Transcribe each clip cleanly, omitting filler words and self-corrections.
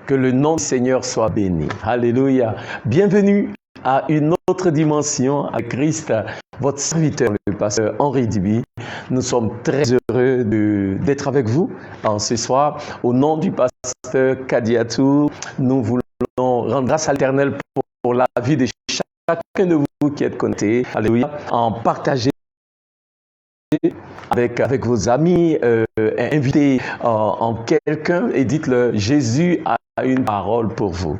Que le nom du Seigneur soit béni. Alléluia. Bienvenue à une autre dimension à Christ, votre serviteur, le pasteur Henri Dibi. Nous sommes très heureux d'être avec vous ce soir. Au nom du pasteur Kadiatou, nous voulons rendre grâce à l'Éternel pour la vie de chacun de vous qui êtes connectés. Alléluia. En partager avec vos amis, invitez en quelqu'un et dites-le, Jésus a une parole pour vous.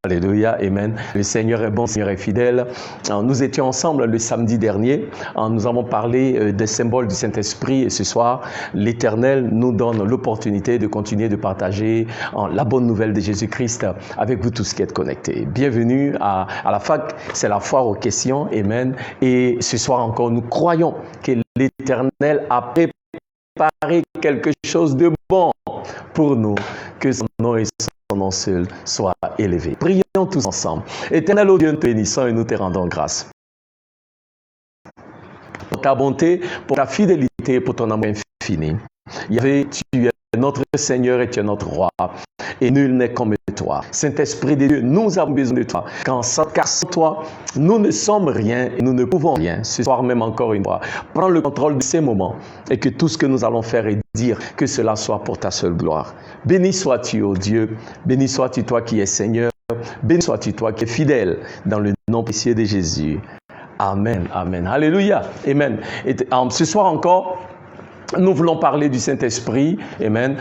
Alléluia, amen. Le Seigneur est bon, le Seigneur est fidèle. Nous étions ensemble le samedi dernier. Nous avons parlé des symboles du Saint-Esprit et ce soir, l'Éternel nous donne l'opportunité de continuer de partager la bonne nouvelle de Jésus-Christ avec vous tous qui êtes connectés. Bienvenue à la fac, c'est la foire aux questions, amen. Et ce soir encore, nous croyons que l'Éternel a préparé quelque chose de bon pour nous, que son nom et son nom seul soit élevé. Prions tous ensemble. Éternel, Dieu, nous te bénissons et nous te rendons grâce. Pour ta bonté, pour ta fidélité, pour ton amour infini. Yahvé, tu es notre Seigneur et tu es notre Roi. Et nul n'est comme toi. Saint-Esprit de Dieu, nous avons besoin de toi. Car sans toi, nous ne sommes rien et nous ne pouvons rien. Ce soir même encore une fois, prends le contrôle de ces moments et que tout ce que nous allons faire et dire, que cela soit pour ta seule gloire. Béni sois-tu, ô Dieu. Béni sois-tu, toi qui es Seigneur. Béni sois-tu, toi qui es fidèle, dans le nom précieux de Jésus. Amen, amen. Alléluia, amen. Et ce soir encore, nous voulons parler du Saint-Esprit, amen.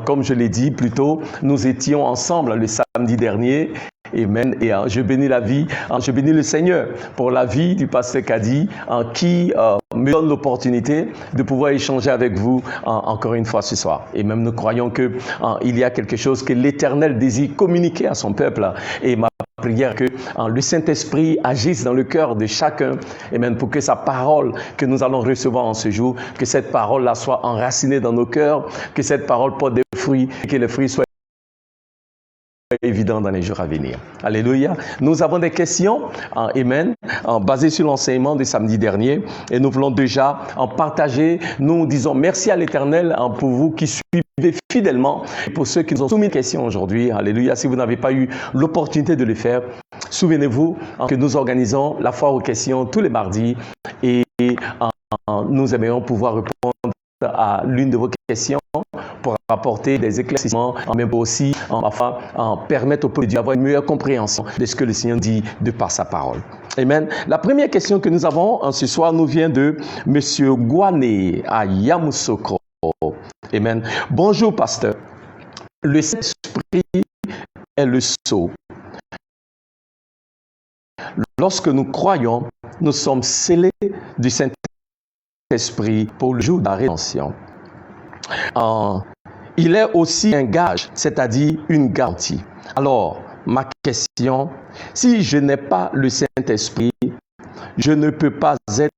Comme je l'ai dit plus tôt, nous étions ensemble le samedi dernier, amen. Et je bénis je bénis le Seigneur pour la vie du pasteur Kadi, qui me donne l'opportunité de pouvoir échanger avec vous encore une fois ce soir. Et même nous croyons que il y a quelque chose que l'Éternel désire communiquer à son peuple. Et ma prière que le Saint-Esprit agisse dans le cœur de chacun, amen, pour que sa parole que nous allons recevoir en ce jour, que cette parole-là soit enracinée dans nos cœurs, que cette parole porte des fruits, et que les fruits soient évidents dans les jours à venir. Alléluia. Nous avons des questions, amen, basées sur l'enseignement de samedi dernier, et nous voulons déjà en partager. Nous disons merci à l'Éternel pour vous qui suivez fidèlement, et pour ceux qui nous ont soumis des questions aujourd'hui. Alléluia. Si vous n'avez pas eu l'opportunité de le faire, souvenez-vous que nous organisons la foire aux questions tous les mardis, et nous aimerions pouvoir répondre à l'une de vos questions pour apporter des éclaircissements, mais aussi permettre au peuple de Dieu d'avoir une meilleure compréhension de ce que le Seigneur dit de par sa parole. Amen. La première question que nous avons ce soir nous vient de M. Gouané à Yamoussoukro. Amen. Bonjour, pasteur. Le Saint-Esprit est le sceau. Lorsque nous croyons, nous sommes scellés du Saint-Esprit pour le jour de la rédemption. Il est aussi un gage, c'est-à-dire une garantie. Alors, ma question, si je n'ai pas le Saint-Esprit, je ne peux pas être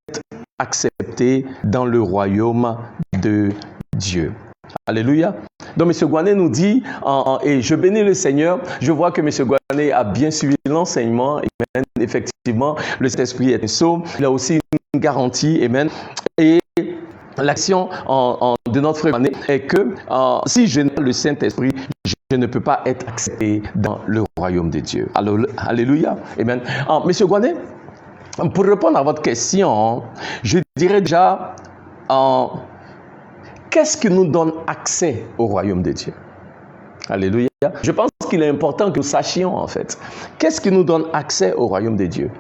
accepté dans le royaume de Dieu. Alléluia. Donc, M. Gouané nous dit, et je bénis le Seigneur, je vois que M. Gouané a bien suivi l'enseignement, amen. Effectivement, le Saint-Esprit est un sceau, il a aussi une garantie, amen. Et l'action de notre frère Gouané est que si je n'ai pas le Saint-Esprit, je ne peux pas être accepté dans le royaume de Dieu. Alléluia. Amen. M. Gouané, pour répondre à votre question, je dirais déjà, qu'est-ce qui nous donne accès au royaume de Dieu? Alléluia. Je pense qu'il est important que nous sachions en fait. Qu'est-ce qui nous donne accès au royaume de Dieu?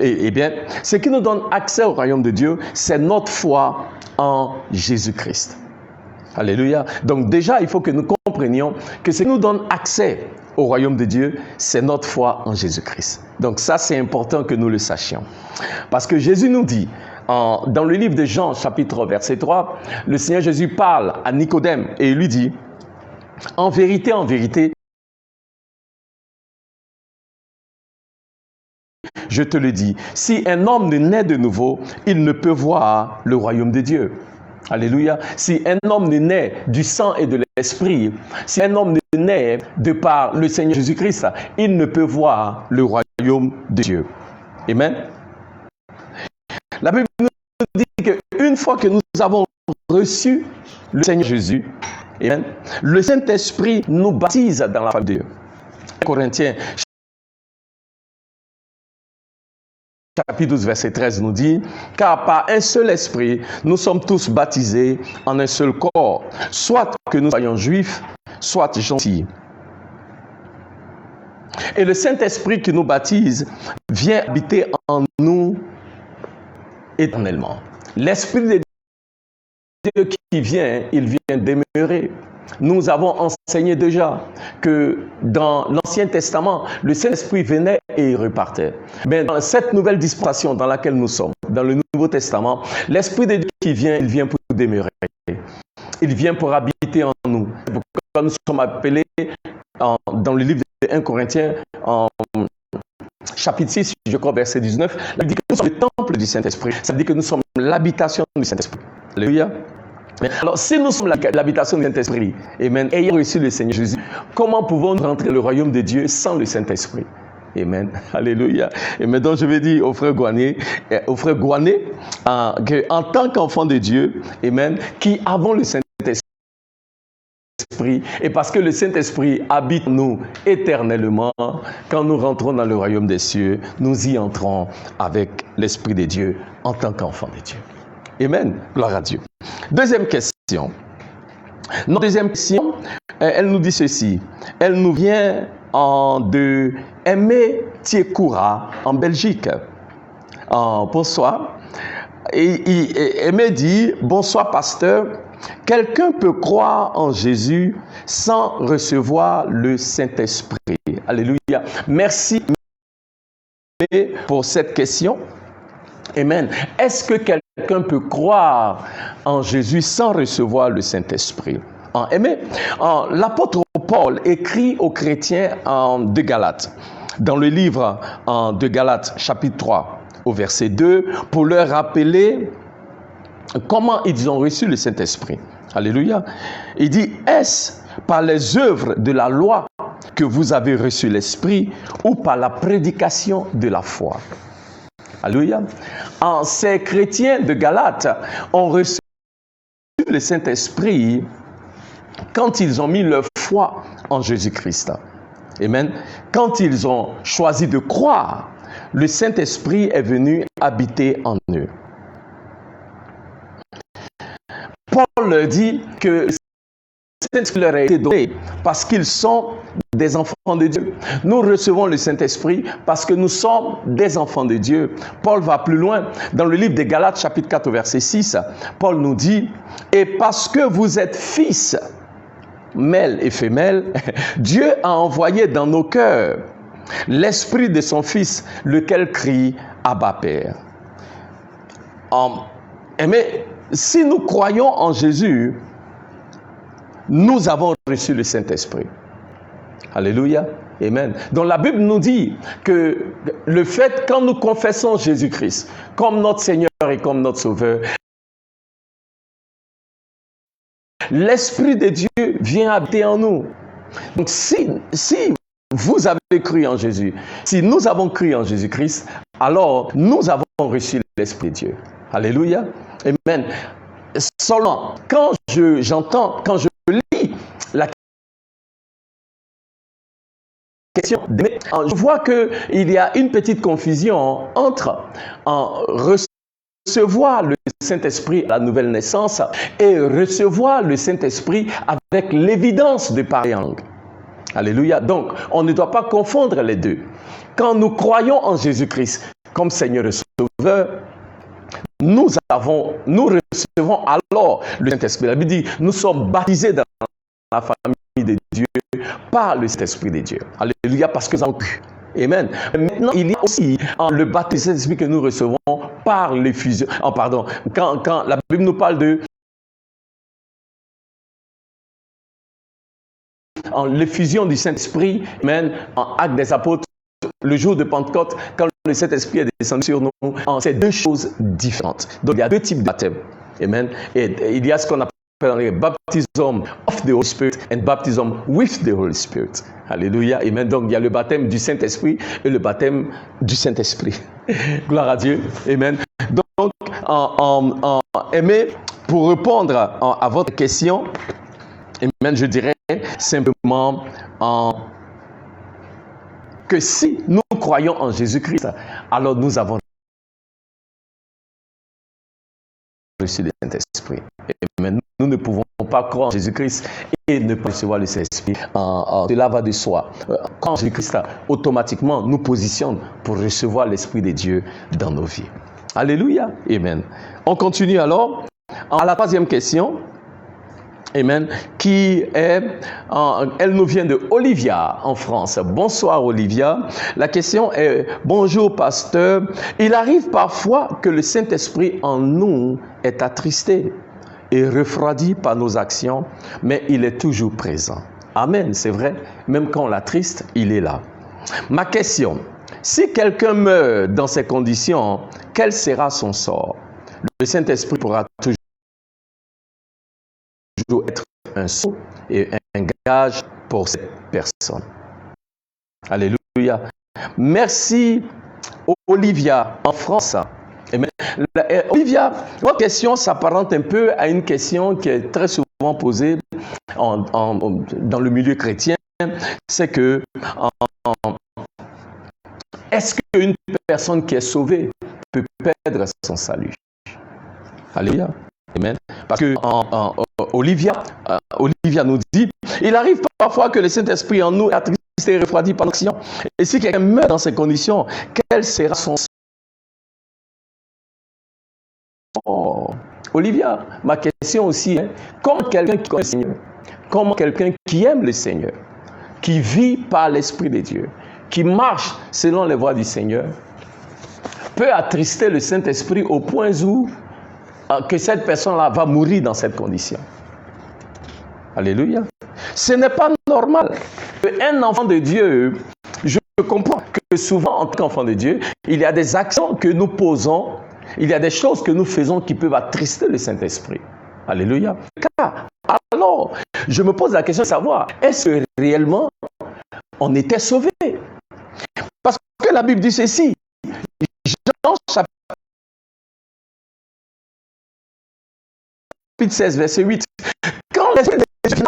Eh bien, ce qui nous donne accès au royaume de Dieu, c'est notre foi en Jésus-Christ. Alléluia. Donc déjà, il faut que nous comprenions que ce qui nous donne accès au royaume de Dieu, c'est notre foi en Jésus-Christ. Donc ça, c'est important que nous le sachions. Parce que Jésus nous dit, dans le livre de Jean, chapitre verset 3, le Seigneur Jésus parle à Nicodème et il lui dit, en vérité, je te le dis, si un homme ne naît de nouveau, il ne peut voir le royaume de Dieu. Alléluia. Si un homme ne naît du sang et de l'esprit, si un homme ne naît de par le Seigneur Jésus-Christ, il ne peut voir le royaume de Dieu. Amen. La Bible nous dit qu'une fois que nous avons reçu le Seigneur Jésus, amen, le Saint-Esprit nous baptise dans la famille de Dieu. Corinthiens, chapitre 12, verset 13 nous dit, « Car par un seul esprit, nous sommes tous baptisés en un seul corps, soit que nous soyons juifs, soit gentils. » Et le Saint-Esprit qui nous baptise vient habiter en nous éternellement. L'Esprit de Dieu qui vient, il vient demeurer. Nous avons enseigné déjà que dans l'Ancien Testament, le Saint-Esprit venait et il repartait. Mais dans cette nouvelle dispensation dans laquelle nous sommes, dans le Nouveau Testament, l'Esprit de Dieu qui vient, il vient pour demeurer. Il vient pour habiter en nous. Quand nous sommes appelés dans le livre de 1 Corinthiens, en chapitre 6, je crois, verset 19, il dit que nous sommes le temple du Saint-Esprit. Ça veut dire que nous sommes l'habitation du Saint-Esprit. Alléluia. Alors, si nous sommes l'habitation du Saint-Esprit, amen, ayant reçu le Seigneur Jésus, comment pouvons-nous rentrer dans le royaume de Dieu sans le Saint-Esprit? Amen. Alléluia. Et maintenant, je vais dire au frère Gouané, qu'en tant qu'enfant de Dieu, amen, qui avons le Saint-Esprit, et parce que le Saint-Esprit habite en nous éternellement, quand nous rentrons dans le royaume des cieux, nous y entrons avec l'Esprit de Dieu en tant qu'enfant de Dieu. Amen. Gloire à Dieu. Deuxième question. Notre deuxième question, elle nous dit ceci. Elle nous vient de Aimé Thiekoura en Belgique. Bonsoir. Et Aimé dit, bonsoir pasteur. Quelqu'un peut croire en Jésus sans recevoir le Saint-Esprit. Alléluia. Merci pour cette question. Amen. Est-ce que quelqu'un peut croire en Jésus sans recevoir le Saint-Esprit? Amen. L'apôtre Paul écrit aux chrétiens de Galates, dans le livre de Galates, chapitre 3, au verset 2, pour leur rappeler comment ils ont reçu le Saint-Esprit. Alléluia. Il dit, est-ce par les œuvres de la loi que vous avez reçu l'Esprit ou par la prédication de la foi? Alléluia. Ces chrétiens de Galates ont reçu le Saint-Esprit quand ils ont mis leur foi en Jésus-Christ. Amen. Quand ils ont choisi de croire, le Saint-Esprit est venu habiter en eux. Paul dit que le Saint-Esprit leur a été donné parce qu'ils sont des enfants de Dieu. Nous recevons le Saint-Esprit parce que nous sommes des enfants de Dieu. Paul va plus loin. Dans le livre des Galates, chapitre 4, verset 6, Paul nous dit, « Et parce que vous êtes fils, mâles et femelles, Dieu a envoyé dans nos cœurs l'Esprit de son Fils, lequel crie, Abba Père. » Mais si nous croyons en Jésus, nous avons reçu le Saint-Esprit. Alléluia. Amen. Donc la Bible nous dit que le fait, quand nous confessons Jésus-Christ comme notre Seigneur et comme notre Sauveur, l'Esprit de Dieu vient habiter en nous. Donc si vous avez cru en Jésus, si nous avons cru en Jésus-Christ, alors nous avons reçu l'Esprit de Dieu. Alléluia. Amen. Seulement, quand je lis la question, je vois qu'il y a une petite confusion entre recevoir le Saint-Esprit à la nouvelle naissance et recevoir le Saint-Esprit avec l'évidence de parler en langue. Alléluia. Donc, on ne doit pas confondre les deux. Quand nous croyons en Jésus-Christ comme Seigneur et Sauveur, nous recevons alors le Saint-Esprit. La Bible dit, nous sommes baptisés dans la famille de Dieu par le Saint-Esprit de Dieu. Alléluia, parce que nous avons cru. Amen. Maintenant, il y a aussi le baptême de l'Esprit que nous recevons par l'effusion. Quand la Bible nous parle de l'effusion du Saint-Esprit, amen, en Actes des Apôtres, le jour de Pentecôte, quand le Saint-Esprit est descendu sur nous, c'est deux choses différentes. Donc, il y a deux types de baptême. Amen. Et il y a ce qu'on appelle baptism of the Holy Spirit and baptism with the Holy Spirit. Alléluia. Amen. Donc, il y a le baptême du Saint-Esprit et le baptême du Saint-Esprit. Gloire à Dieu. Amen. Donc, pour répondre à votre question, amen, je dirais simplement que si nous croyons en Jésus-Christ, alors nous avons reçu le Saint-Esprit. Mais nous ne pouvons pas croire en Jésus-Christ et ne pas recevoir le Saint-Esprit. Cela va de soi. Quand Jésus-Christ, automatiquement, nous positionne pour recevoir l'Esprit de Dieu dans nos vies. Alléluia. Amen. On continue alors à la troisième question. Amen. Qui est, elle nous vient de Olivia en France. Bonsoir Olivia. La question est, bonjour pasteur. Il arrive parfois que le Saint-Esprit en nous est attristé et refroidi par nos actions, mais il est toujours présent. Amen, c'est vrai. Même quand on l'attriste, il est là. Ma question, si quelqu'un meurt dans ces conditions, quel sera son sort? Le Saint-Esprit pourra toujours être un sceau et un gage pour cette personne. Alléluia. Merci Olivia en France. Olivia, votre question s'apparente un peu à une question qui est très souvent posée dans le milieu chrétien. C'est que est-ce qu'une personne qui est sauvée peut perdre son salut? Alléluia. Amen. Parce que Olivia nous dit, il arrive parfois que le Saint-Esprit en nous est attristé et refroidi par nos actions. Et si quelqu'un meurt dans ces conditions, quel sera son sort? Olivia, ma question aussi est, comment quelqu'un qui connaît le Seigneur, comment quelqu'un qui aime le Seigneur, qui vit par l'Esprit de Dieu, qui marche selon les voies du Seigneur, peut attrister le Saint-Esprit au point où que cette personne-là va mourir dans cette condition. Alléluia. Ce n'est pas normal qu'un enfant de Dieu, je comprends que souvent en tant qu'enfant de Dieu, il y a des actions que nous posons, il y a des choses que nous faisons qui peuvent attrister le Saint-Esprit. Alléluia. Car, alors, je me pose la question de savoir, est-ce que réellement on était sauvés? Parce que la Bible dit ceci, Jean chapitre 16, verset 8, quand l'Esprit de Dieu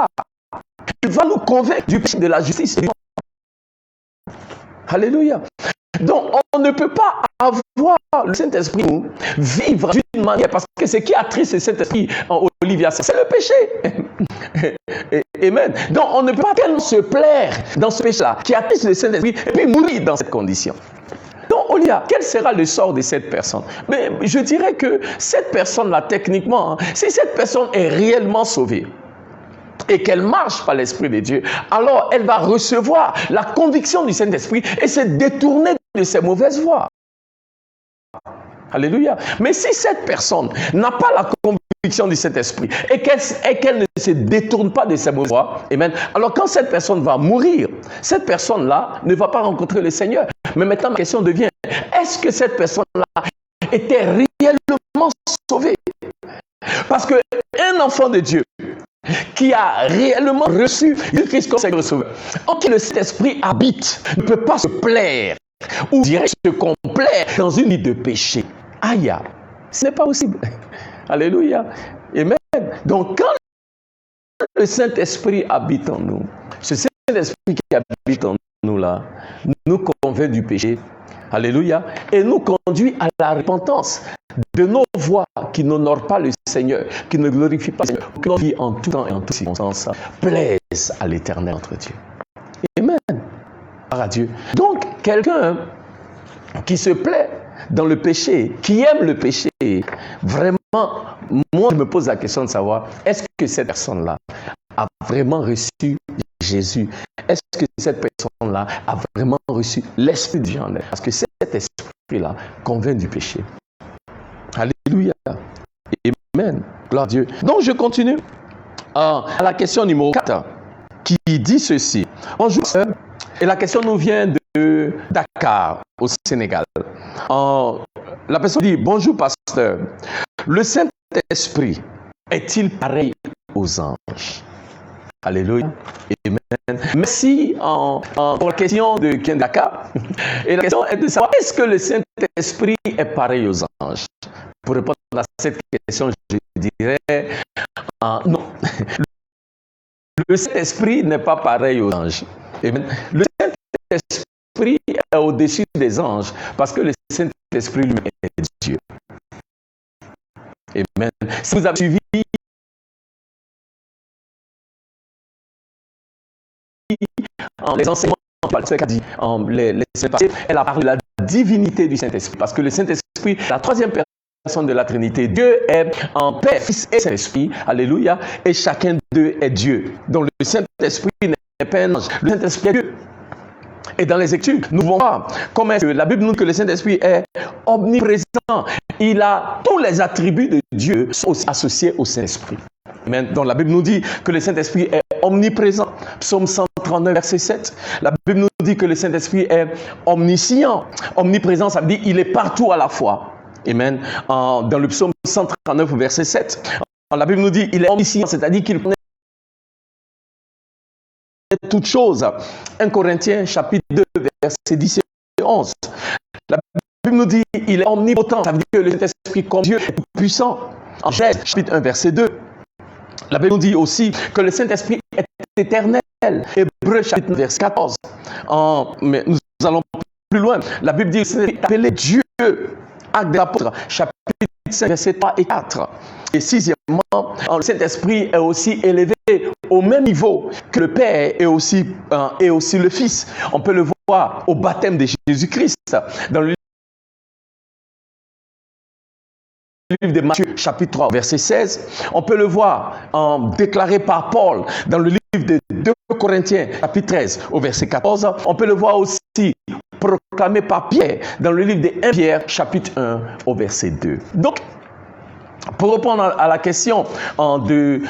va nous convaincre du péché, de la justice. Alléluia. Donc, on ne peut pas avoir le Saint-Esprit vivre d'une manière, parce que ce qui attriste le Saint-Esprit en Olivia, c'est le péché. Amen. Donc, on ne peut pas tellement se plaire dans ce péché-là, qui attriste le Saint-Esprit, et puis mourir dans cette condition. Donc, Olivia, quel sera le sort de cette personne? Mais je dirais que cette personne-là, techniquement, si cette personne est réellement sauvée, et qu'elle marche par l'Esprit de Dieu, alors elle va recevoir la conviction du Saint-Esprit et se détourner de ses mauvaises voies. Alléluia. Mais si cette personne n'a pas la conviction du Saint-Esprit et qu'elle ne se détourne pas de ses mauvaises voies, amen, alors quand cette personne va mourir, cette personne-là ne va pas rencontrer le Seigneur. Mais maintenant, ma question devient, est-ce que cette personne-là était réellement sauvée? Parce qu'un enfant de Dieu qui a réellement reçu Jésus-Christ comme Seigneur Sauveur, en qui le Saint-Esprit habite, ne peut pas se plaire ou se complaire dans une vie de péché. Aïe, ce n'est pas possible. Alléluia. Amen. Donc quand le Saint-Esprit habite en nous, ce Saint-Esprit qui habite en nous là, nous convainc du péché. Alléluia. Et nous conduit à la repentance de nos voies qui n'honorent pas le Seigneur, qui ne glorifient pas le Seigneur, que notre vie en tout temps et en toutes circonstances plaise à l'Éternel notre Dieu. Amen. À Dieu. Donc, quelqu'un qui se plaît dans le péché, qui aime le péché, vraiment, moi je me pose la question de savoir, est-ce que cette personne-là a vraiment reçu Jésus? Est-ce que cette personne-là a vraiment reçu l'Esprit de Dieu en elle? Parce que cet esprit-là convainc du péché. Alléluia. Amen. Gloire à Dieu. Donc je continue à la question numéro 4 qui dit ceci. Bonjour, sœur. Et la question nous vient de Dakar, au Sénégal. La personne dit, bonjour pasteur. Le Saint-Esprit est-il pareil aux anges? Alléluia. Amen. Merci pour la question de Dakar. Et la question est de savoir, est-ce que le Saint-Esprit est pareil aux anges? Pour répondre à cette question, je dirais non. Le Saint-Esprit n'est pas pareil aux anges. Amen. Le Saint-Esprit est au-dessus des anges parce que le Saint-Esprit lui est Dieu. Amen. Si vous avez suivi les enseignements, elle a parlé de la divinité du Saint-Esprit parce que le Saint-Esprit, la troisième personne de la Trinité, Dieu est en Père, Fils et Saint-Esprit, alléluia, et chacun d'eux est Dieu. Donc le Saint-Esprit n'est pas un ange, le Saint-Esprit est Dieu. Et dans les Écritures, nous voyons comment est-ce que la Bible nous dit que le Saint-Esprit est omniprésent. Il a tous les attributs de Dieu sont aussi associés au Saint-Esprit. Amen. Donc la Bible nous dit que le Saint-Esprit est omniprésent. Psaume 139, verset 7. La Bible nous dit que le Saint-Esprit est omniscient. Omniprésent, ça veut dire qu'il est partout à la fois. Amen. Dans le psaume 139, verset 7, la Bible nous dit qu'il est omniscient, c'est-à-dire qu'il connaît toutes choses. 1 Corinthiens chapitre 2 verset 10 et 11. La Bible nous dit qu'il est omnipotent. Ça veut dire que le Saint-Esprit comme Dieu est puissant. En Genèse chapitre 1 verset 2. La Bible nous dit aussi que le Saint-Esprit est éternel. Hébreux chapitre 9 verset 14. Mais nous allons plus loin. La Bible dit que le Saint-Esprit est appelé Dieu. Actes des Apôtres chapitre 5 verset 3 et 4. Et sixièmement, le Saint-Esprit est aussi élevé au même niveau que le Père et aussi le Fils. On peut le voir au baptême de Jésus-Christ dans le livre de Matthieu chapitre 3 verset 16. On peut le voir déclaré par Paul dans le livre de 2 Corinthiens chapitre 13 au verset 14. On peut le voir aussi proclamé par Pierre dans le livre de 1 Pierre chapitre 1 au verset 2. Donc, pour répondre à la question de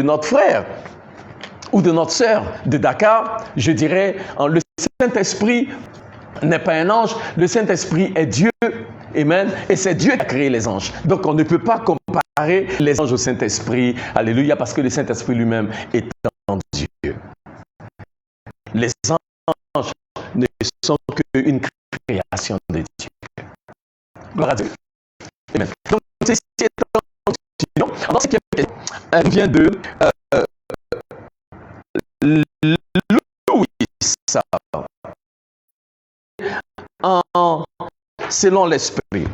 notre frère ou de notre sœur de Dakar, je dirais le Saint-Esprit n'est pas un ange, le Saint-Esprit est Dieu, amen, et c'est Dieu qui a créé les anges. Donc on ne peut pas comparer les anges au Saint-Esprit, alléluia, parce que le Saint-Esprit lui-même est en Dieu. Les anges ne sont qu'une création de Dieu. Gloire à Dieu. Amen. Donc, ceci étant, continuons. Dans ce qui elle vient de Louis, selon l'esprit.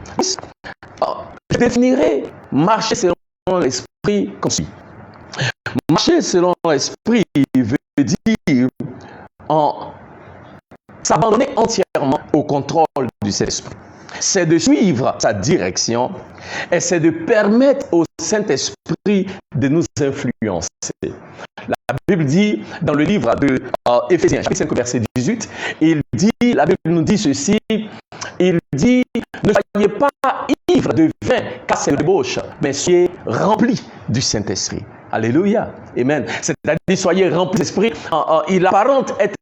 Je définirai marcher selon l'esprit comme suit. Marcher selon l'esprit veut dire s'abandonner entièrement au contrôle du Saint-Esprit. C'est de suivre sa direction et c'est de permettre au Saint-Esprit de nous influencer. La Bible dit dans le livre de Éphésiens, chapitre 5, verset 18, la Bible nous dit ceci, il dit, ne soyez pas ivres de vin, car c'est le débauche, mais soyez remplis du Saint-Esprit. Alléluia. Amen. C'est-à-dire, soyez remplis d'esprit. Il apparente être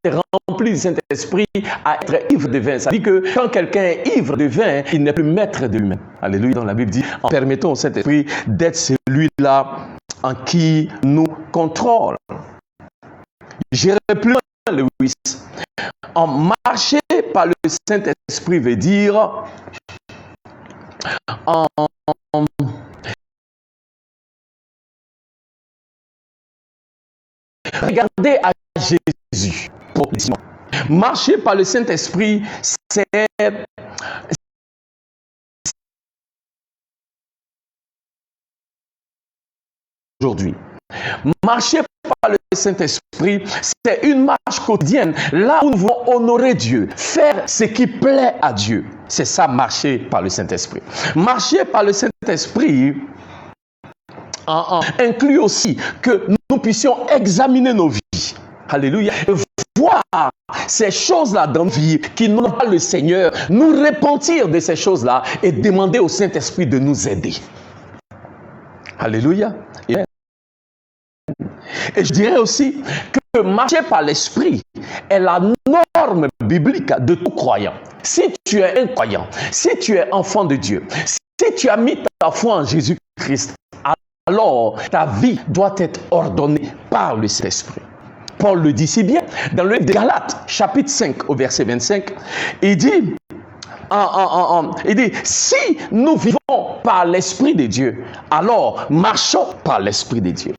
rempli du Saint-Esprit à être ivre de vin. Ça veut dire que quand quelqu'un est ivre de vin, il n'est plus maître de lui-même. Alléluia. Donc la Bible dit, en permettant au Saint-Esprit d'être celui-là en qui nous contrôle. J'irai plus loin, Louis. En marcher par le Saint-Esprit veut dire regardez à Jésus. Marcher par le Saint-Esprit, c'est aujourd'hui. Marcher par le Saint-Esprit, c'est une marche quotidienne, là où nous voulons honorer Dieu, faire ce qui plaît à Dieu. C'est ça, marcher par le Saint-Esprit. Marcher par le Saint-Esprit inclut aussi que nous puissions examiner nos vies. Alléluia. Voir ces choses-là dans nos vies qui n'ont pas le Seigneur, nous repentir de ces choses-là et demander au Saint-Esprit de nous aider. Alléluia. Et je dirais aussi que marcher par l'Esprit est la norme biblique de tout croyant. Si tu es un croyant, si tu es enfant de Dieu, si tu as mis ta foi en Jésus-Christ, alors ta vie doit être ordonnée par le Saint-Esprit. Paul le dit si bien dans le livre de Galates, chapitre 5, au verset 25, il dit, si nous vivons par l'Esprit de Dieu, alors marchons par l'Esprit de Dieu.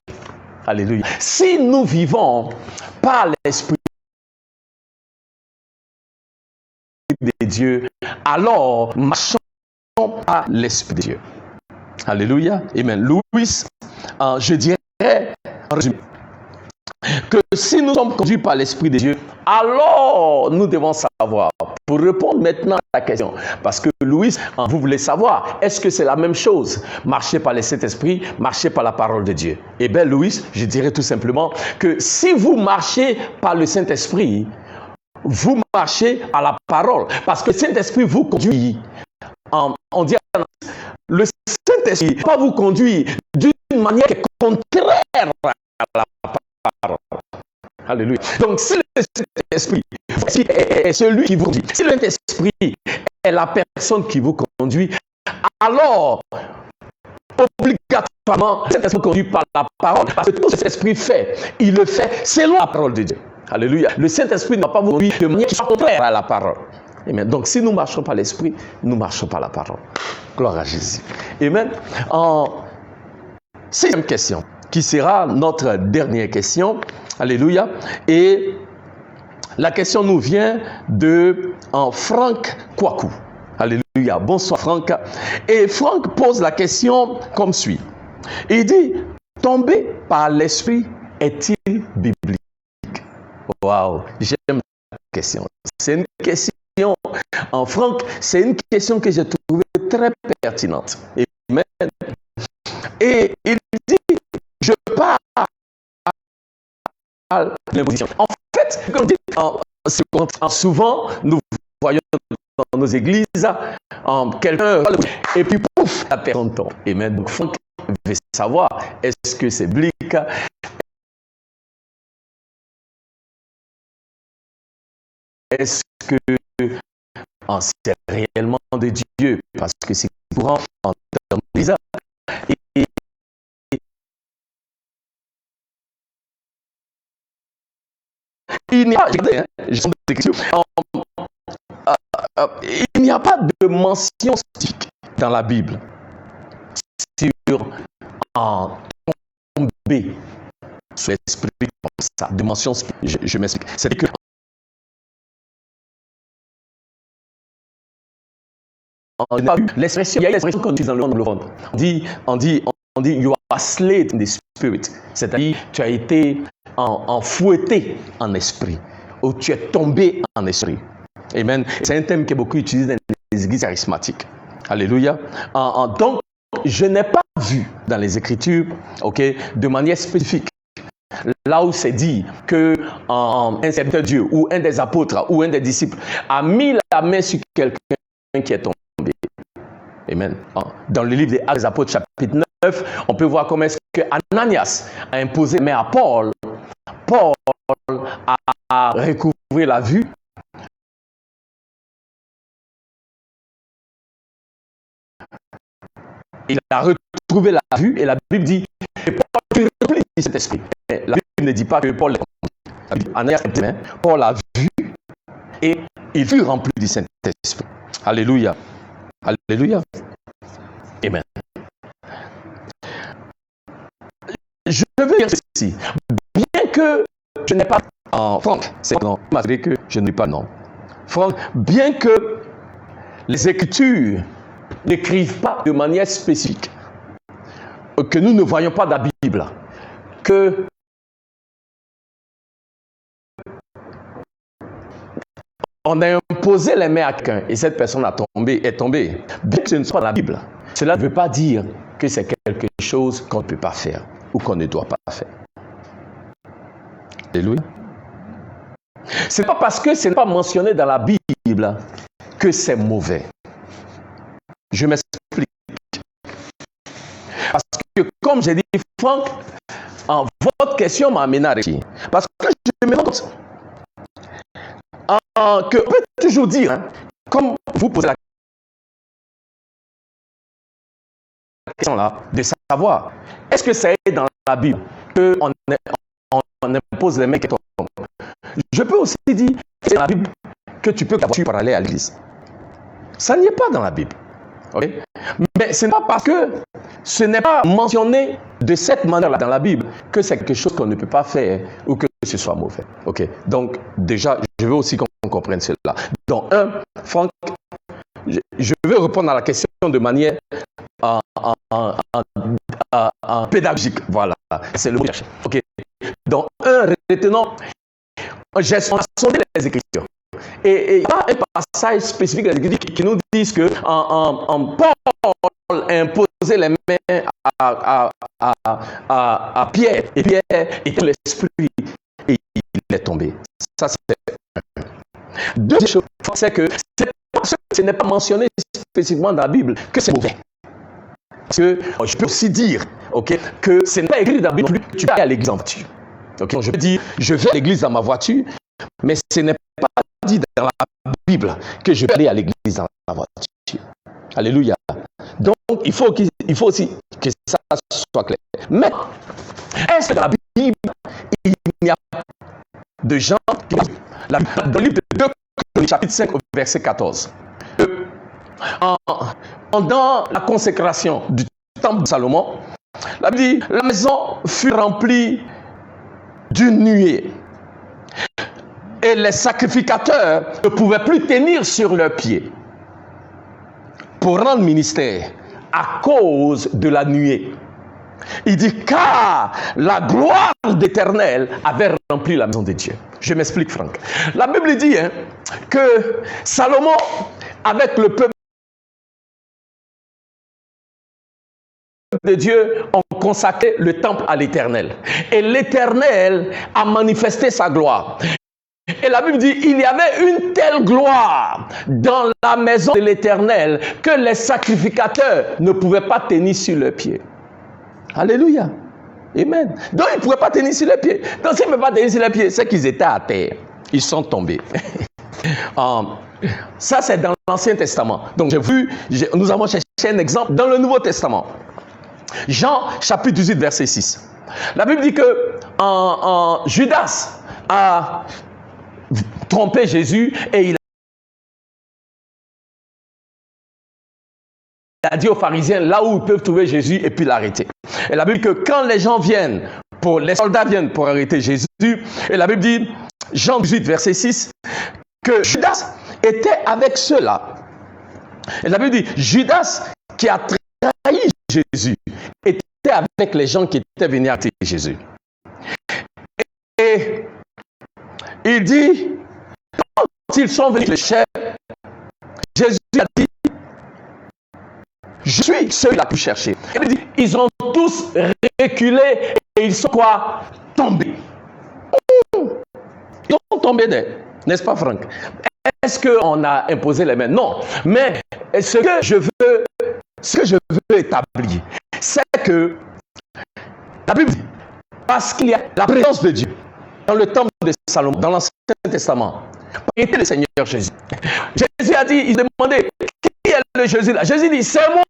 Alléluia. Si nous vivons par l'Esprit Dieu, alors marchons par l'Esprit de Dieu. Alléluia. Amen. Louis, je dirais, en résumé, que si nous sommes conduits par l'Esprit de Dieu, alors nous devons savoir, pour répondre maintenant à la question, parce que Louis, vous voulez savoir, est-ce que c'est la même chose, marcher par le Saint-Esprit, marcher par la parole de Dieu? Eh bien, Louis, je dirais tout simplement que si vous marchez par le Saint-Esprit, vous marchez à la parole, parce que le Saint-Esprit vous conduit. On dit le Saint-Esprit ne va pas vous conduire d'une manière qui est contraire à la parole. Alléluia. Donc, si le Saint-Esprit est celui qui vous conduit, si le Saint-Esprit est la personne qui vous conduit, alors, obligatoirement, le Saint-Esprit conduit par la parole. Parce que tout ce que l'Esprit fait, il le fait selon la parole de Dieu. Alléluia. Le Saint-Esprit ne va pas vous conduire de manière contraire à la parole. Amen. Donc, si nous marchons par l'Esprit, nous marchons par la parole. Gloire à Jésus. Amen. Sixième question, qui sera notre dernière question. Alléluia. Et la question nous vient de Franck Kouakou. Alléluia. Bonsoir Franck. Et Franck pose la question comme suit. Il dit, tomber par l'Esprit est-il biblique? Waouh, j'aime la question. C'est une question, Franck, c'est une question que j'ai trouvée très pertinente. Amen. Et il dit, je parle à l'imposition. En fait, comme dit, souvent, nous voyons dans nos églises quelqu'un, et puis pouf, la personne tombe. Amen. Donc, Franck veut savoir, est-ce que c'est biblique? Est-ce que c'est réellement de Dieu? Parce que c'est courant en termes d'église. Il n'y a, il n'y a pas de mention spécifique dans la Bible sur tomber sous l'esprit comme ça, de mention spécifique. Je m'explique. C'est que on a eu l'expression, il y a une expression qu'on utilise dans le monde anglophone. On dit, you are slain in the spirit. C'est-à-dire, tu as été fouetté en esprit. Ou tu es tombé en esprit. Amen. C'est un thème qui est beaucoup utilisé dans les églises charismatiques. Alléluia. Donc, je n'ai pas vu dans les Écritures, de manière spécifique, là où c'est dit que un serviteur de Dieu, ou un des apôtres, ou un des disciples, a mis la main sur quelqu'un qui est tombé. Amen. Dans le livre des Actes des Apôtres, chapitre 9, on peut voir comment est-ce que Ananias a imposé main à Paul. Paul a recouvré la vue. Il a retrouvé la vue et la Bible dit que Paul fut rempli de cet esprit. Mais la Bible ne dit pas que Paul est rempli. Ananias a main, Paul a vu et il fut rempli du Saint-Esprit. Alléluia. Alléluia. Amen. Je veux dire ceci. Bien que je n'ai pas... Franck, c'est non. Malgré que je n'ai pas non. Franck, bien que les Écritures n'écrivent pas de manière spécifique, que nous ne voyons pas dans la Bible, que on a imposé les mains à quelqu'un et cette personne est tombée. Bien que ce ne soit dans la Bible, cela ne veut pas dire que c'est quelque chose qu'on ne peut pas faire ou qu'on ne doit pas faire. Alléluia. Ce n'est pas parce que ce n'est pas mentionné dans la Bible que c'est mauvais. Je m'explique. Parce que, comme j'ai dit, Franck, votre question m'a amené à réfléchir. Parce que je me rends compte qu'on peut toujours dire, comme vous posez la question là, de savoir, est-ce que ça est dans la Bible qu'on impose les mains qui tombent? Je peux aussi dire que c'est dans la Bible que tu peux voiture pour aller à l'église. Ça n'y est pas dans la Bible. Okay? Mais ce n'est pas parce que ce n'est pas mentionné de cette manière-là dans la Bible que c'est quelque chose qu'on ne peut pas faire ou que ce soit mauvais. Okay? Donc, déjà, je veux aussi qu'on comprenne cela. Donc, Franck je veux répondre à la question de manière pédagogique. Voilà, c'est le mot. Ok. Donc, retenons, j'ai sondé les Écritures. Et il y a un passage spécifique des Écritures qui nous disent que en Paul a imposé les mains à Pierre, et Pierre était l'esprit et il est tombé. Ça, c'est un. Deuxième chose, c'est que ce n'est pas mentionné spécifiquement dans la Bible que c'est mauvais. Parce que je peux aussi dire, que ce n'est pas écrit dans la Bible que tu vas à l'église en voiture. Donc je peux dire, je vais à l'église dans ma voiture, mais ce n'est pas dit dans la Bible que je vais aller à l'église dans ma voiture. Alléluia. Donc il faut aussi que ça soit clair. Mais est-ce que dans la Bible, il n'y a pas de gens qui... Dans le livre de 2 Chroniques, chapitre 5, verset 14. Pendant la consécration du temple de Salomon, la Bible dit, la maison fut remplie d'une nuée. Et les sacrificateurs ne pouvaient plus tenir sur leurs pieds pour rendre ministère à cause de la nuée. Il dit, car la gloire d'Éternel avait rempli la maison de Dieu. Je m'explique, Franck. La Bible dit que Salomon, avec le peuple de Dieu, ont consacré le temple à l'Éternel. Et l'Éternel a manifesté sa gloire. Et la Bible dit, il y avait une telle gloire dans la maison de l'Éternel que les sacrificateurs ne pouvaient pas tenir sur leurs pieds. Alléluia. Amen. Donc ils ne pouvaient pas tenir sur les pieds. Donc s'ils ne pouvaient pas tenir sur les pieds, c'est qu'ils étaient à terre. Ils sont tombés. Ça, c'est dans l'Ancien Testament. Donc nous avons cherché un exemple dans le Nouveau Testament. Jean, chapitre 18, verset 6. La Bible dit que Judas a trompé Jésus et il a dit aux pharisiens là où ils peuvent trouver Jésus et puis l'arrêter. Et la Bible dit que quand les soldats viennent pour arrêter Jésus, et la Bible dit, Jean 18, verset 6, que Judas était avec ceux-là. Et la Bible dit, Judas qui a trahi Jésus était avec les gens qui étaient venus arrêter Jésus. Et il dit, quand ils sont venus les chefs, Jésus a dit, je suis celui-là que vous cherchez. Il dit, ils ont tous reculé et ils sont quoi? Tombés. Ils sont tombés, n'est-ce pas, Franck? Est-ce qu'on a imposé les mains? Non. Mais ce que je veux établir, c'est que la Bible dit, parce qu'il y a la présence de Dieu dans le temple de Salomon, dans l'Ancien Testament, il était le Seigneur Jésus. Jésus a dit, il demandait, qui est le Jésus là? Jésus dit, c'est moi.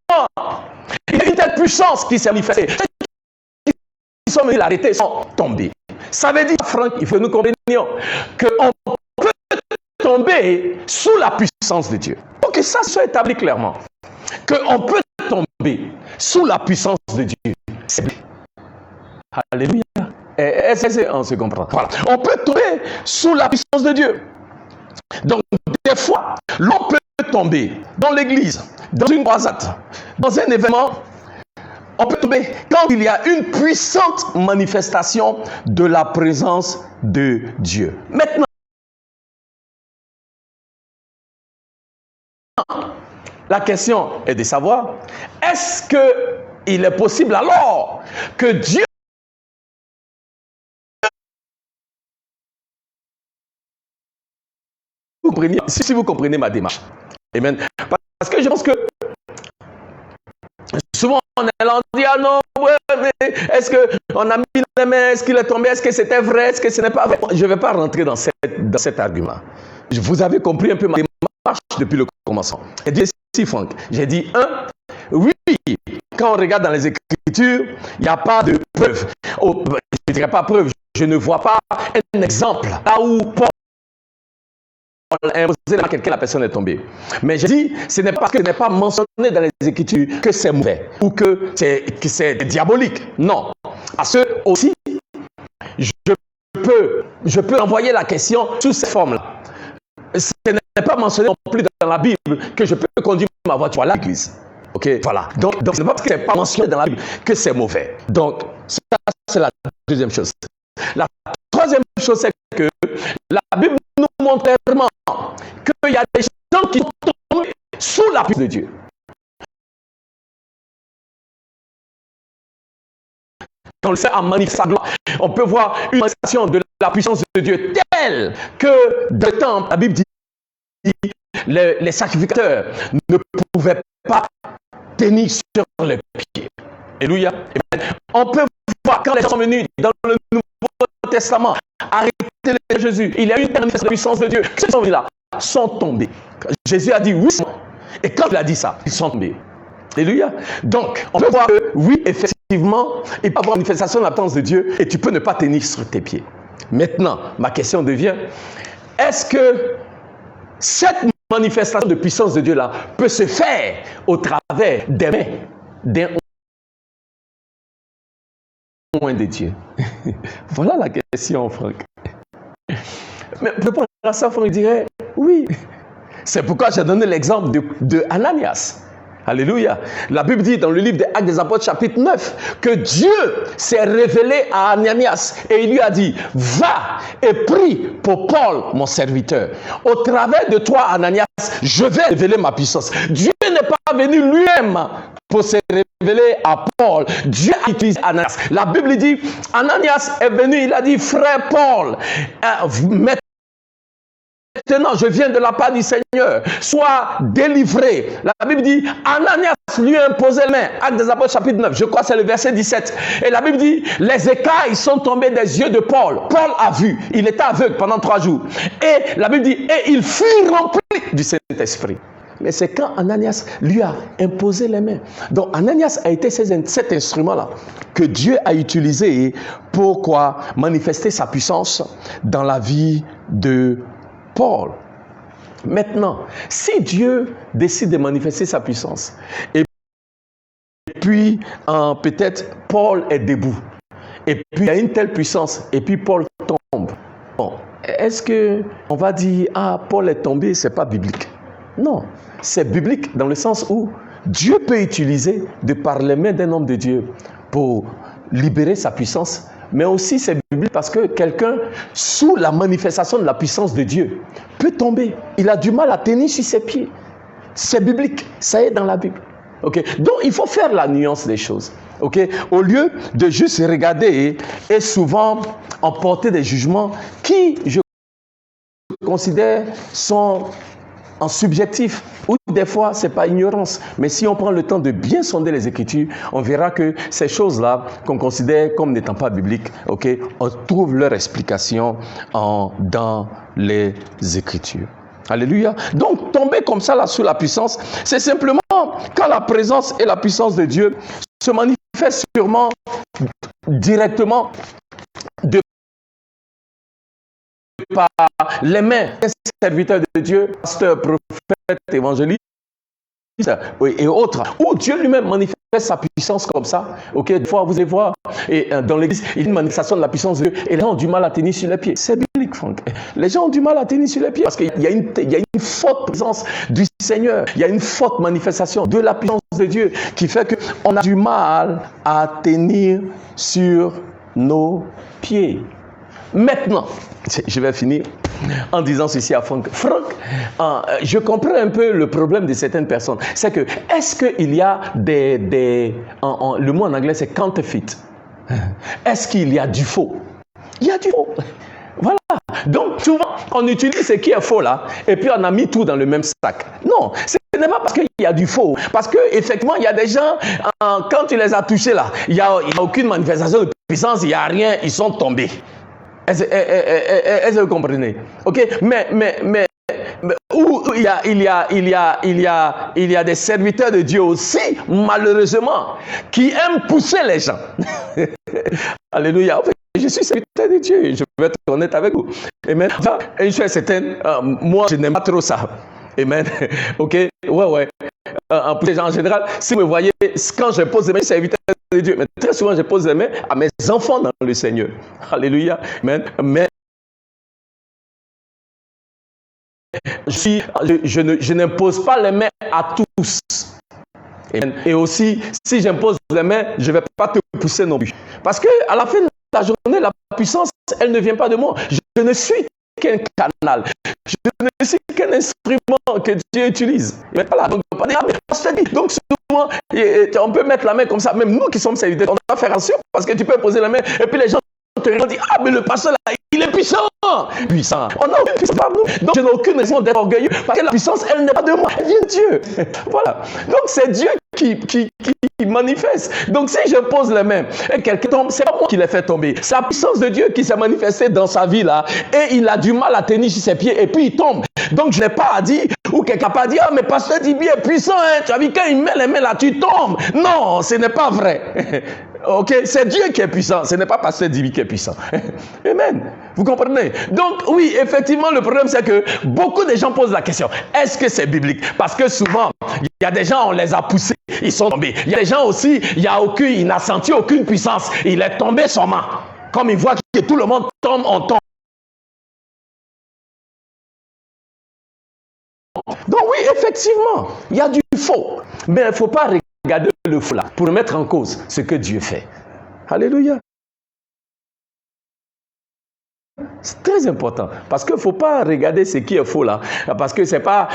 Il y a une telle puissance qui s'est manifestée. Ils sont venus l'arrêter, ils sont tombés. Ça veut dire, Franck, il faut que nous comprenions qu'on peut tomber sous la puissance de Dieu. Pour que ça soit établi clairement. Qu'on peut tomber sous la puissance de Dieu. C'est bien. Alléluia. Est-ce qu'on se comprend? Voilà. On peut tomber sous la puissance de Dieu. Donc, des fois, l'on peut tomber dans l'église, dans une croisade, dans un événement. On peut tomber quand il y a une puissante manifestation de la présence de Dieu. Maintenant, la question est de savoir, est-ce qu'il est possible alors que Dieu si vous comprenez ma démarche. Amen. Parce que je pense que souvent on est là, on dit, ah non, ouais, mais est-ce qu'on a mis les mains, est-ce qu'il est tombé, est-ce que c'était vrai, est-ce que ce n'est pas vrai? Je ne vais pas rentrer dans cet argument. Vous avez compris un peu ma démarche depuis le commencement. J'ai dit si, Franck, j'ai dit oui, quand on regarde dans les Écritures, il n'y a pas de preuve. Oh, je ne dirais pas preuve, je ne vois pas un exemple là où Paul a imposé à quelqu'un, la personne est tombée. Mais j'ai dit, ce n'est pas parce que ce n'est pas mentionné dans les Écritures que c'est mauvais ou que c'est diabolique. Non. Parce que aussi, je peux envoyer la question sous cette forme-là. ce n'est pas mentionné non plus dans la Bible que je peux conduire ma voiture à l'église. Ok, voilà. Donc ce n'est pas parce que ce n'est pas mentionné dans la Bible que c'est mauvais. Donc, ça, c'est la deuxième chose. La troisième chose, c'est que la Bible nous montre clairement qu'il y a des gens qui sont tombés sous la puissance de Dieu. Quand le fait en manifestant sa gloire, on peut voir une manifestation de la puissance de Dieu telle que dans le temple, la Bible dit les sacrificateurs ne pouvaient pas tenir sur les pieds. Alléluia. On peut voir quand les gens sont venus dans le Nouveau Testament arrêter Jésus, il y a eu une manifestation de la puissance de Dieu. Ceux qui sont venus là sont tombés. Jésus a dit oui, et quand il a dit ça, ils sont tombés. Alléluia. Donc, on peut voir que oui, effectivement, il peut y avoir une manifestation de la puissance de Dieu et tu peux ne pas tenir sur tes pieds. Maintenant, ma question devient, est-ce que cette manifestation de puissance de Dieu là peut se faire au travers des mains d'un oint de Dieu? Voilà la question, Franck. Mais pour répondre à ça, Franck dirait oui. C'est pourquoi j'ai donné l'exemple de Ananias. Alléluia. La Bible dit dans le livre des Actes des Apôtres chapitre 9 que Dieu s'est révélé à Ananias et il lui a dit, va et prie pour Paul, mon serviteur. Au travers de toi, Ananias, je vais révéler ma puissance. Dieu n'est pas venu lui-même pour se révéler à Paul. Dieu a utilisé Ananias. La Bible dit, Ananias est venu, il a dit, frère Paul, maintenant, je viens de la part du Seigneur. Sois délivré. La Bible dit, Ananias lui a imposé les mains. Actes des Apôtres chapitre 9, je crois que c'est le verset 17. Et la Bible dit, les écailles sont tombées des yeux de Paul. Paul a vu. Il était aveugle pendant 3 jours. Et la Bible dit, et il fut rempli du Saint-Esprit. Mais c'est quand Ananias lui a imposé les mains. Donc Ananias a été cet instrument-là que Dieu a utilisé pour manifester sa puissance dans la vie de Paul. Maintenant, si Dieu décide de manifester sa puissance, et puis peut-être Paul est debout, et puis il y a une telle puissance, et puis Paul tombe. Bon, est-ce qu'on va dire, ah, Paul est tombé, c'est pas biblique? Non, c'est biblique dans le sens où Dieu peut utiliser de par les mains d'un homme de Dieu pour libérer sa puissance. Mais aussi c'est biblique parce que quelqu'un, sous la manifestation de la puissance de Dieu, peut tomber. Il a du mal à tenir sur ses pieds. C'est biblique, ça est dans la Bible. Okay? Donc il faut faire la nuance des choses. Okay? Au lieu de juste regarder et souvent emporter des jugements qui, je considère, sont en subjectif, ou des fois, ce n'est pas ignorance. Mais si on prend le temps de bien sonder les Écritures, on verra que ces choses-là, qu'on considère comme n'étant pas bibliques, okay, on trouve leur explication dans les Écritures. Alléluia. Donc, tomber comme ça, là, sous la puissance, c'est simplement quand la présence et la puissance de Dieu se manifestent sûrement directement de par les mains des serviteurs de Dieu, pasteurs, prophètes, évangélistes et autres, où Dieu lui-même manifeste sa puissance comme ça. Ok, des fois vous allez voir, et dans l'église, il y a une manifestation de la puissance de Dieu, et les gens ont du mal à tenir sur les pieds. C'est biblique, Franck. Les gens ont du mal à tenir sur les pieds parce qu'il y a une forte présence du Seigneur, il y a une forte manifestation de la puissance de Dieu qui fait qu'on a du mal à tenir sur nos pieds. Maintenant, je vais finir en disant ceci à Franck. Franck, je comprends un peu le problème de certaines personnes. C'est que, est-ce qu'il y a le mot en anglais c'est counterfeit. Est-ce qu'il y a du faux? Il y a du faux. Voilà. Donc, souvent, on utilise ce qui est faux là, et puis on a mis tout dans le même sac. Non, ce n'est pas parce qu'il y a du faux. Parce qu'effectivement, il y a des gens, quand tu les as touchés là, il n'y a aucune manifestation de puissance, il n'y a rien, ils sont tombés. Est-ce que vous comprenez? Ok, mais où il y a des serviteurs de Dieu aussi, malheureusement, qui aiment pousser les gens. Alléluia. En fait, je suis serviteur de Dieu, je vais être honnête avec vous. Amen. Enfin, une chose est certaine, moi je n'aime pas trop ça. Amen. Ok, ouais. En général, si vous me voyez, quand je pose les mains, c'est serviteur de Dieu. Mais très souvent, je pose les mains à mes enfants dans le Seigneur. Alléluia. Amen. Mais je n'impose pas les mains à tous. Et aussi, si j'impose les mains, je ne vais pas te pousser non plus. Parce qu'à la fin de la journée, la puissance, elle ne vient pas de moi. Je ne suis qu'un canal. Je ne suis qu'un instrument que Dieu utilise. Mais voilà, donc, donc souvent, on peut mettre la main comme ça. Même nous qui sommes serviteurs, on doit faire attention parce que tu peux poser la main et puis les gens te regardent et disent, ah mais le pasteur là, il est puissant. Puissant. On n'a aucune puissance par nous. Donc je n'ai aucune raison d'être orgueilleux parce que la puissance, elle n'est pas de moi, elle vient de Dieu. Voilà. Donc c'est Dieu qui manifeste. Donc si je pose les mains et quelqu'un tombe, c'est pas moi qui l'ai fait tomber. C'est la puissance de Dieu qui s'est manifestée dans sa vie là et il a du mal à tenir sur ses pieds et puis il tombe. Donc je n'ai pas à dire, ou quelqu'un n'a pas dit, ah mais pasteur Dibi est puissant, hein. Tu as vu quand il met les mains là, tu tombes. Non, ce n'est pas vrai. Ok, c'est Dieu qui est puissant, ce n'est pas pasteur Dibi qui est puissant. Amen. Vous comprenez? Donc oui, effectivement, le problème c'est que beaucoup de gens posent la question, est-ce que c'est biblique? Parce que souvent, il y a des gens, on les a poussés, ils sont tombés. Il y a des gens aussi, il n'a senti aucune puissance, il est tombé seulement. Comme il voit que tout le monde tombe, on tombe. Donc oui, effectivement, il y a du faux. Mais il ne faut pas regarder le faux là pour mettre en cause ce que Dieu fait. Alléluia. C'est très important parce qu'il ne faut pas regarder ce qui est faux là. Parce que c'est pas,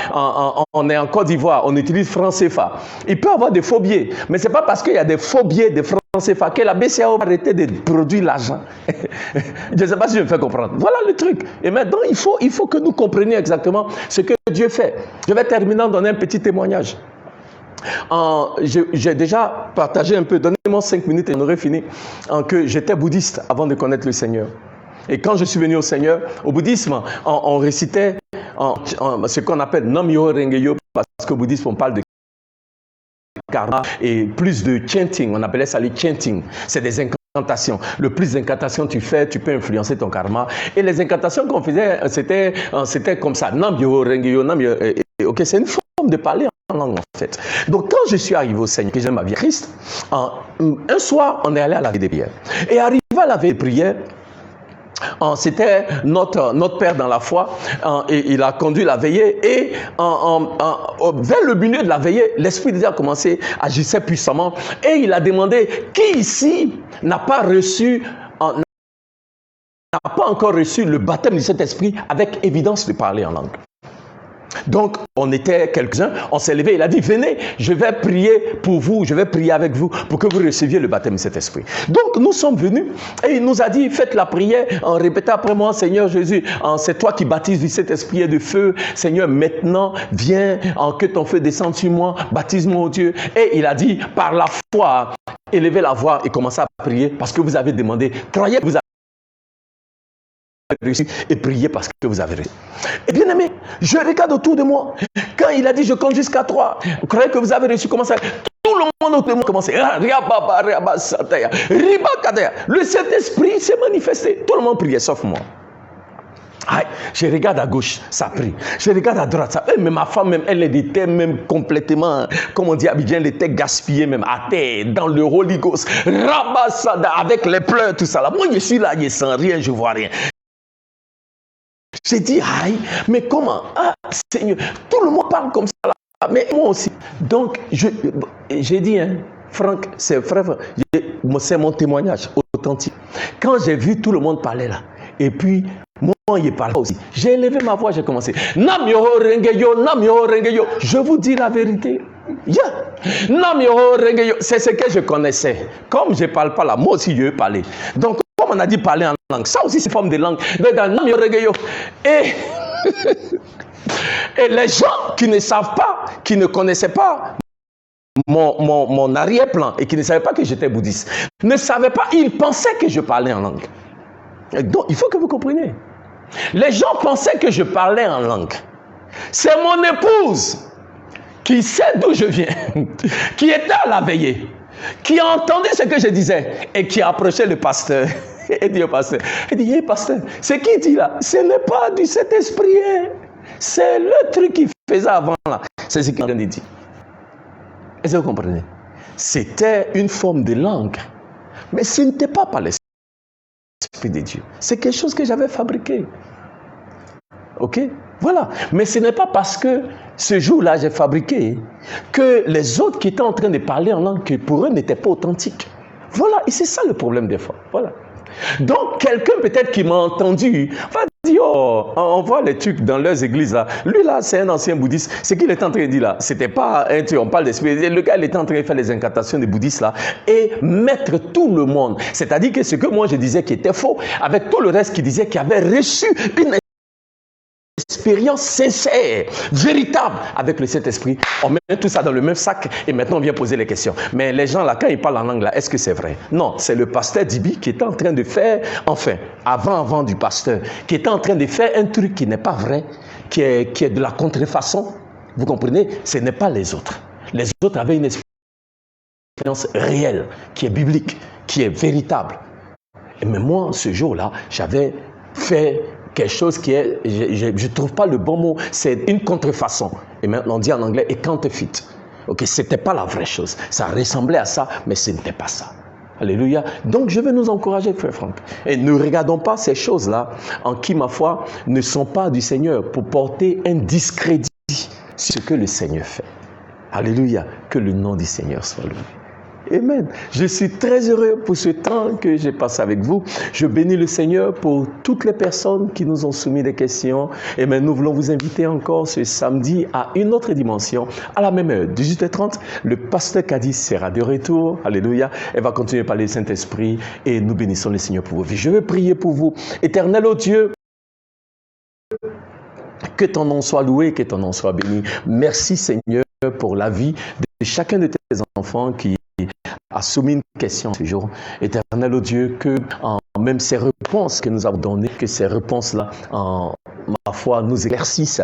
on est en Côte d'Ivoire, on utilise franc CFA. Il peut y avoir des faux billets, mais ce n'est pas parce qu'il y a des faux billets de franc CFA que la BCAO va arrêter de produire l'argent. Je ne sais pas si je me fais comprendre. Voilà le truc. Et maintenant, il faut que nous comprenions exactement ce que Dieu fait. Je vais terminer en donnant un petit témoignage. J'ai déjà partagé un peu, donnez-moi 5 minutes et on aurait fini, que j'étais bouddhiste avant de connaître le Seigneur. Et quand je suis venu au Seigneur, au bouddhisme, on récitait ce qu'on appelle Nam Myoho Renge Kyo, parce qu'au bouddhisme, on parle de karma et plus de chanting, on appelait ça les chanting. C'est des incantations. Le plus d'incantations tu fais, tu peux influencer ton karma. Et les incantations qu'on faisait, c'était comme ça. Nam Myoho Renge Kyo, Nam Myoho. Ok, c'est une forme de parler en langue en fait. Donc quand je suis arrivé au Seigneur, que j'aime ma vie à Christ, un soir, on est allé à la veille des prières. Et arrivé à la veille des prières, c'était notre père dans la foi, et il a conduit la veillée et vers le milieu de la veillée, l'Esprit de Dieu a commencé à agir puissamment et il a demandé qui ici n'a pas encore reçu le baptême du Saint-Esprit avec évidence de parler en langue. Donc, on était quelques-uns, on s'est levé, il a dit, venez, je vais prier pour vous, je vais prier avec vous pour que vous receviez le baptême de cet esprit. Donc, nous sommes venus et il nous a dit, faites la prière en répétant après moi, Seigneur Jésus, c'est toi qui baptises du Saint-Esprit et de feu. Seigneur, maintenant, viens, que ton feu descende sur moi, baptise-moi, oh Dieu. Et il a dit, par la foi, élevez la voix et commencez à prier parce que vous avez demandé, croyez que vous avez réussi et priez parce que vous avez réussi. Et bien aimé, je regarde autour de moi. Quand il a dit je compte jusqu'à 3, vous croyez que vous avez réussi, comment ça? Tout le monde autour de moi commence. Le Saint-Esprit s'est manifesté. Tout le monde priait sauf moi. Aïe, je regarde à gauche, ça prie. Je regarde à droite, ça prie. Mais ma femme, même, elle était même complètement, comme on dit à Abidjan, elle était gaspillée même à terre, dans le Holy Ghost. Rabassada, avec les pleurs, tout ça. Là. Moi, je suis là, je sens rien, je vois rien. J'ai dit, aïe, mais comment? Ah, Seigneur, tout le monde parle comme ça là, mais moi aussi. Donc, j'ai dit, hein, Franck, c'est frère, c'est mon témoignage authentique. Quand j'ai vu tout le monde parler là, et puis, moi, il parlait aussi. J'ai élevé ma voix, j'ai commencé. Nam Myoho Renge Kyo, Nam Myoho Renge Kyo. Je vous dis la vérité. Yeah. Nam Myoho Renge Kyo, c'est ce que je connaissais. Comme je ne parle pas là, moi aussi, je veux parler. Donc, comme on a dit parler en langue, ça aussi, c'est une forme de langue. Nam Myoho Renge Kyo. Et les gens qui ne savent pas, qui ne connaissaient pas mon arrière-plan et qui ne savaient pas que j'étais bouddhiste, ne savaient pas, ils pensaient que je parlais en langue. Donc, il faut que vous compreniez. Les gens pensaient que je parlais en langue. C'est mon épouse qui sait d'où je viens, qui était à la veillée, qui entendait ce que je disais et qui approchait le pasteur. Et dit au pasteur, il dit, hey pasteur, c'est qui dit là? Ce n'est pas du Saint-Esprit, hein? C'est le truc qu'il faisait avant là. C'est ce qu'il a dit. Est-ce que vous comprenez? C'était une forme de langue, mais ce n'était pas par l'Esprit de Dieu. C'est quelque chose que j'avais fabriqué. Ok? Voilà. Mais ce n'est pas parce que ce jour-là, j'ai fabriqué que les autres qui étaient en train de parler en langue, que pour eux, n'étaient pas authentiques. Voilà. Et c'est ça le problème des fois. Voilà. Donc, quelqu'un peut-être qui m'a entendu va dire, oh, on voit les trucs dans leurs églises là. Lui là, c'est un ancien bouddhiste. Ce qu'il est en train de dire là, c'était pas un truc, on parle d'esprit. Le gars, il était en train de faire les incantations des bouddhistes là et mettre tout le monde. C'est-à-dire que ce que moi je disais qui était faux, avec tout le reste qui disait qu'il avait reçu une expérience sincère, véritable avec le Saint-Esprit. On met tout ça dans le même sac et maintenant on vient poser les questions. Mais les gens là, quand ils parlent en langue là, est-ce que c'est vrai? Non, c'est le pasteur Dibi qui est en train de faire, enfin, avant du pasteur, qui est en train de faire un truc qui n'est pas vrai, qui est de la contrefaçon. Vous comprenez? Ce n'est pas les autres. Les autres avaient une expérience réelle, qui est biblique, qui est véritable. Mais moi, ce jour-là, j'avais fait quelque chose qui est, je ne trouve pas le bon mot, c'est une contrefaçon. Et maintenant on dit en anglais, a counterfeit. Ok, ce n'était pas la vraie chose. Ça ressemblait à ça, mais ce n'était pas ça. Alléluia. Donc je veux nous encourager, frère Franck. Et ne regardons pas ces choses-là, en qui, ma foi, ne sont pas du Seigneur, pour porter un discrédit sur ce que le Seigneur fait. Alléluia. Que le nom du Seigneur soit loué. Amen. Je suis très heureux pour ce temps que j'ai passé avec vous. Je bénis le Seigneur pour toutes les personnes qui nous ont soumis des questions. Et maintenant, nous voulons vous inviter encore ce samedi à une autre dimension, à la même heure, 18h30. Le pasteur Kadis sera de retour. Alléluia. Elle va continuer à parler du Saint-Esprit et nous bénissons le Seigneur pour vos vies. Je veux prier pour vous. Éternel, ô Dieu, que ton nom soit loué, que ton nom soit béni. Merci Seigneur pour la vie de chacun de tes enfants qui a soumis une question ce jour. Éternel, oh Dieu, que même ces réponses que nous avons données, que ces réponses-là, ma foi, nous éclaircissent.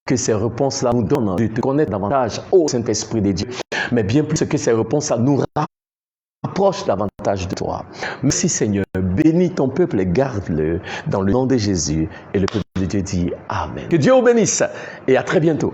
Que ces réponses-là nous donnent de te connaître davantage, ô Saint-Esprit de Dieu. Mais bien plus que ces réponses-là nous rapprochent davantage de toi. Merci Seigneur. Bénis ton peuple et garde-le dans le nom de Jésus. Et le peuple de Dieu dit Amen. Que Dieu vous bénisse et à très bientôt.